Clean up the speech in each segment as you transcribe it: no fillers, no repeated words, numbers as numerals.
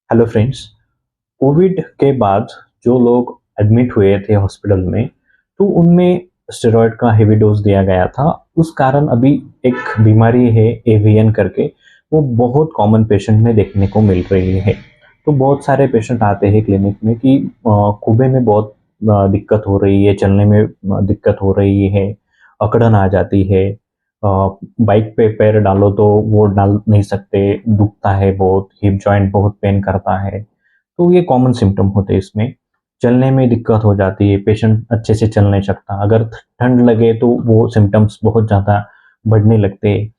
Hello friends. Covid के बाद जो लोग एडमिट हुए थे हॉस्पिटल में, तो उनमें स्टेरॉयड का हेवी डोज दिया गया था। उस कारण अभी एक बीमारी है एवीएन करके, वो बहुत कॉमन पेशेंट में देखने को मिल रही है। तो बहुत सारे पेशेंट आते हैं क्लिनिक में कि खूबे में बहुत दिक्कत हो रही है, चलने में दिक्कत हो रही है, अकड़न आ जाती है, बाइक पे पैर डालो तो वो डाल नहीं सकते, दुखता है बहुत, हिप जॉइंट बहुत पेन करता है। तो ये कॉमन सिम्टम होते हैं इसमें। चलने में दिक्कत हो जाती है, पेशेंट अच्छे से चल नहीं सकता। अगर ठंड लगे तो वो सिम्टम्स बहुत ज़्यादा बढ़ने लगते हैं।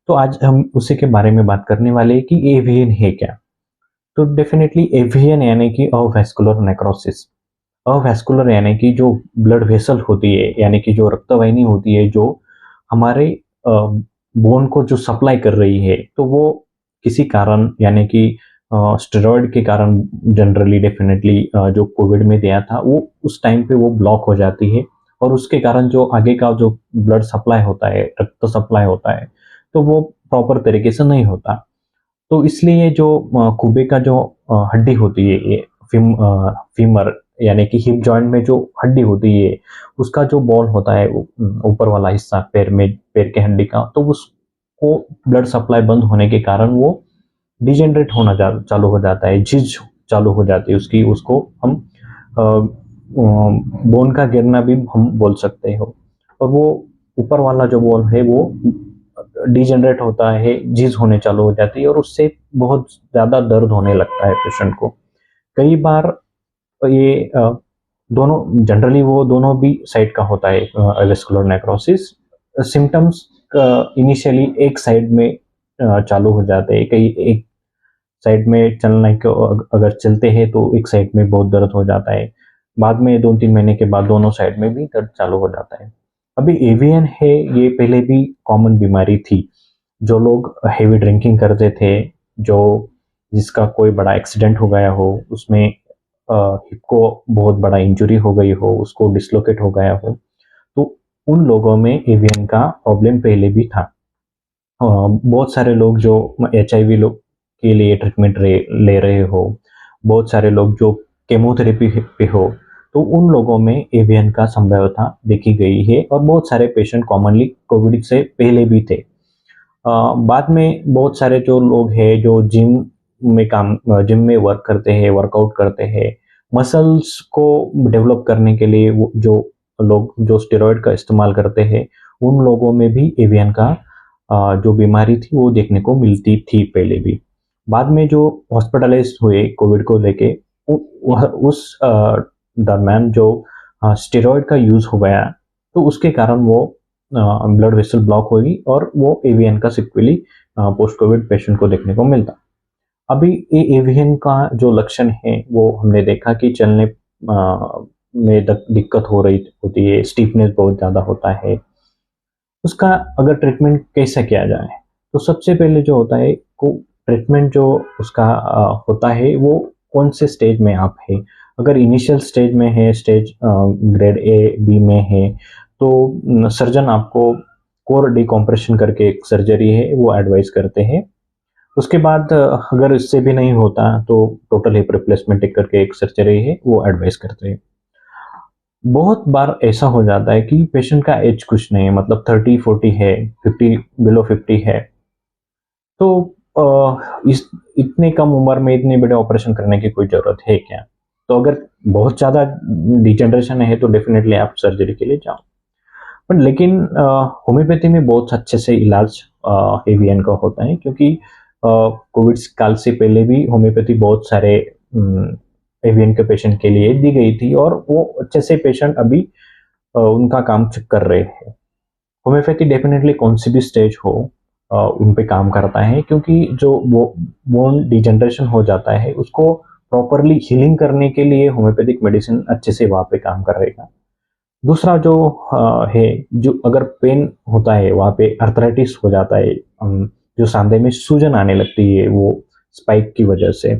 तो आज हम उसी के बारे में बात करने वाले हैं कि एवीएन है क्या। तो डेफिनेटली एवीएन यानी कि अवैस्कुलर नेक्रोसिस। अवैस्कुलर यानी कि जो ब्लड वेसल होती है, यानी कि जो रक्तवाहिनी होती है जो हमारे बोन को जो सप्लाई कर रही है, तो वो किसी कारण यानी कि स्टेरॉयड के कारण जनरली डेफिनेटली जो कोविड में दिया था वो उस टाइम पे वो ब्लॉक हो जाती है। और उसके कारण जो आगे का जो ब्लड सप्लाई होता है, रक्त सप्लाई होता है, तो वो प्रॉपर तरीके से नहीं होता। तो इसलिए जो खूबे का जो हड्डी होती है, ये फीमर यानी कि हिप जॉइंट में जो हड्डी होती है, उसका जो बॉल होता है, ऊपर वाला हिस्सा पैर में, पैर के हड्डी का, तो उसको ब्लड सप्लाई बंद होने के कारण वो डिजेनरेट होना चालू हो जाता है, झिझ चालू हो जाती है उसकी। उसको हम बोन का गिरना भी हम बोल सकते हो। और वो ऊपर वाला जो बॉल है वो डिजेनरेट होता है, झिझ होने चालू हो जाती है, और उससे बहुत ज़्यादा दर्द होने लगता है पेशेंट को। कई बार ये दोनों जनरली वो दोनों भी साइड का होता है वेस्कुलर नेक्रोसिस। सिम्टम्स इनिशियली एक साइड में चालू हो जाते हैं। कई एक साइड में चलने को अगर चलते हैं तो एक साइड में बहुत दर्द हो जाता है। बाद में 2-3 महीने के बाद दोनों साइड में भी दर्द चालू हो जाता है। अभी एवीएन है, ये पहले भी कॉमन बीमारी थी। जो लोग हेवी ड्रिंकिंग करते थे, जो जिसका कोई बड़ा एक्सीडेंट हो गया हो, उसमें हिप को बहुत बड़ा इंजरी हो गई हो, उसको डिसलोकेट हो गया हो, तो उन लोगों में एवीएन का प्रॉब्लम पहले भी था। बहुत सारे लोग जो एचआईवी लोग के लिए ट्रीटमेंट ले रहे हो, बहुत सारे लोग जो केमोथेरेपी पे हो, तो उन लोगों में एवीएन का संभाव्यता देखी गई है। और बहुत सारे पेशेंट कॉमनली कोविड से पहले भी थे। बाद में बहुत सारे जो लोग हैं जो जिम में वर्क करते हैं, वर्कआउट करते हैं, मसल्स को डेवलप करने के लिए वो जो लोग जो स्टेरॉयड का इस्तेमाल करते हैं, उन लोगों में भी एवीएन का जो बीमारी थी वो देखने को मिलती थी पहले भी। बाद में जो हॉस्पिटलाइज्ड हुए कोविड को लेके, उस दरमियान जो स्टेरॉयड का यूज़ हो गया, तो उसके कारण वो ब्लड वेसल ब्लॉक होगी और वो एवीएन का सिक्वली पोस्ट कोविड पेशेंट को देखने को मिलता। अभी ये एवीएन का जो लक्षण है वो हमने देखा कि चलने में दिक्कत हो रही होती है, स्टीफनेस बहुत ज़्यादा होता है। उसका अगर ट्रीटमेंट कैसे किया जाए, तो सबसे पहले जो होता है को ट्रीटमेंट जो उसका होता है वो कौन से स्टेज में आप है। अगर इनिशियल स्टेज में है, स्टेज ग्रेड ए बी में है, तो सर्जन आपको कोर डिकम्प्रेशन करके एक सर्जरी है वो एडवाइस करते हैं। उसके बाद अगर इससे भी नहीं होता तो टोटल हिप रिप्लेसमेंट करके एक सर्जरी है वो एडवाइस करते हैं। बहुत बार ऐसा हो जाता है कि पेशेंट का एज कुछ नहीं है, मतलब 30-40 है, 50 बिलो 50 है, तो इस इतने कम उम्र में इतने बड़े ऑपरेशन करने की कोई ज़रूरत है क्या? तो अगर बहुत ज़्यादा डिजेनरेशन है तो डेफिनेटली आप सर्जरी के लिए जाओ। पर लेकिन होम्योपैथी में बहुत अच्छे से इलाज एवीएन का होता है, क्योंकि कोविड काल से पहले भी होम्योपैथी बहुत सारे एवीएन के पेशेंट के लिए दी गई थी, और वो अच्छे से पेशेंट अभी उनका काम कर रहे हैं। होम्योपैथी डेफिनेटली कौन सी भी स्टेज हो उन पे काम करता है, क्योंकि जो वो बोन डिजेनरेशन हो जाता है उसको प्रॉपरली हीलिंग करने के लिए होम्योपैथिक मेडिसिन अच्छे से वहाँ पे काम करेगा। दूसरा जो है, जो अगर पेन होता है वहाँ पे अर्थराइटिस हो जाता है, जो सांधे में सूजन आने लगती है वो स्पाइक की वजह से,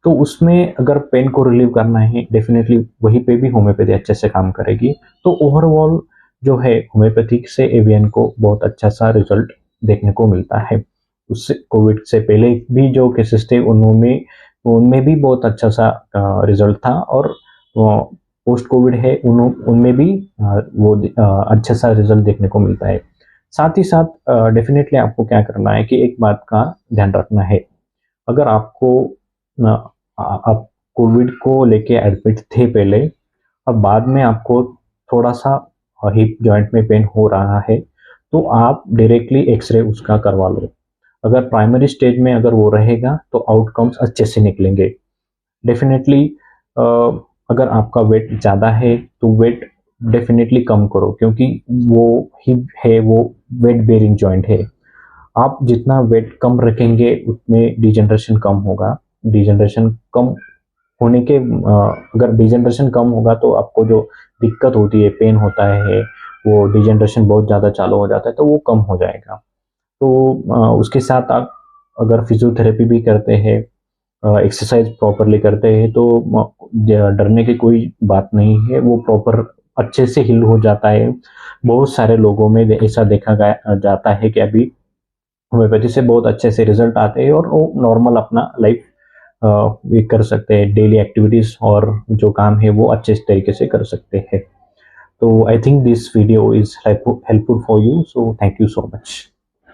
तो उसमें अगर पेन को रिलीव करना है डेफिनेटली वहीं पे भी होम्योपैथी अच्छे से काम करेगी। तो ओवरऑल जो है होम्योपैथिक से एवीएन को बहुत अच्छा सा रिजल्ट देखने को मिलता है। उससे कोविड से पहले भी जो केसेस थे उनमें उनमें भी बहुत अच्छा सा रिजल्ट था, और पोस्ट कोविड है उनमें भी वो अच्छा सा रिजल्ट देखने को मिलता है। साथ ही साथ डेफिनेटली आपको क्या करना है कि एक बात का ध्यान रखना है, अगर आपको आप कोविड को लेके एडमिट थे पहले, अब बाद में आपको थोड़ा सा हिप जॉइंट में पेन हो रहा है, तो आप डायरेक्टली एक्सरे उसका करवा लो। अगर प्राइमरी स्टेज में अगर वो रहेगा तो आउटकम्स अच्छे से निकलेंगे। डेफिनेटली अगर आपका वेट ज़्यादा है तो वेट डेफिनेटली कम करो, क्योंकि वो हिप है वो वेट बेयरिंग जॉइंट है। आप जितना वेट कम रखेंगे उतने डिजेनरेशन कम होगा। डिजेनरेशन कम होने के अगर डिजेनरेशन कम होगा तो आपको जो दिक्कत होती है, पेन होता है, वो डिजेनरेशन बहुत ज़्यादा चालू हो जाता है तो वो कम हो जाएगा। तो उसके साथ आप अगर फिजियोथेरेपी भी करते हैं, एक्सरसाइज प्रॉपरली करते हैं, तो डरने की कोई बात नहीं है, वो प्रॉपर अच्छे से हील हो जाता है। बहुत सारे लोगों में ऐसा देखा गया जाता है कि अभी होम्योपैथी से बहुत अच्छे से रिजल्ट आते हैं और वो नॉर्मल अपना लाइफ ये कर सकते हैं, डेली एक्टिविटीज और जो काम है वो अच्छे तरीके से कर सकते हैं। तो I think this video is helpful for you, so thank you so much.